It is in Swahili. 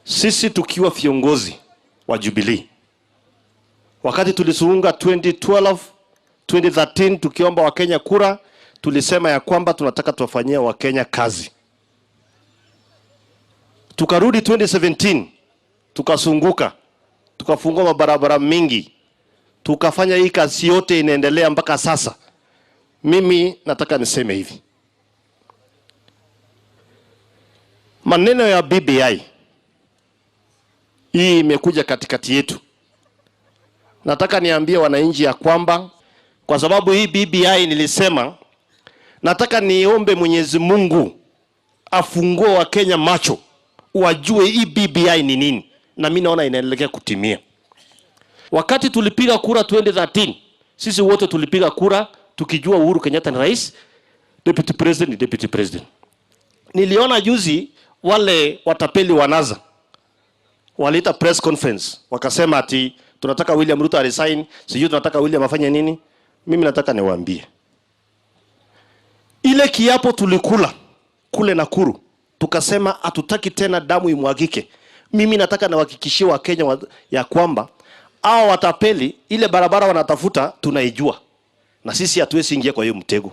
Sisi tukiwa viongozi wa Jubilee, wakati tulisunga 2012, 2013 tukiomba Wakenya kura, tulisema ya kwamba tunataka tuwafanyie Wakenya kazi. Tukarudi 2017, tukasunguka, tukafungua mabarabara mingi, tukafanya hii kazi yote inaendelea mpaka sasa. Mimi nataka niseme hivi. Maneno ya BBI hii imekuja katikati yetu. Nataka niambie wananchi ya kwamba kwa sababu hii BBI nilisema nataka niombe Mwenyezi Mungu afungue Wakenya macho wajue hii BBI ni nini, na mimi naona inaelekea kutimia. Wakati tulipiga kura 2013, sisi wote tulipiga kura tukijua Uhuru Kenyatta ni rais, deputy president ni deputy president. Niliona juzi wale watapeli wanaza walita press conference wakasema ati tunataka William Ruto resign, sijui tunataka William afanye nini. Mimi nataka niwaambie, ile kiapo tulikula kule Nakuru tukasema hatutaki tena damu imwagike. Mimi nataka niwahakikishie Wakenya ya kwamba hao watapeli ile barabara wanatafuta tunaijua, na sisi hatuwezi ingia kwa hiyo mtego.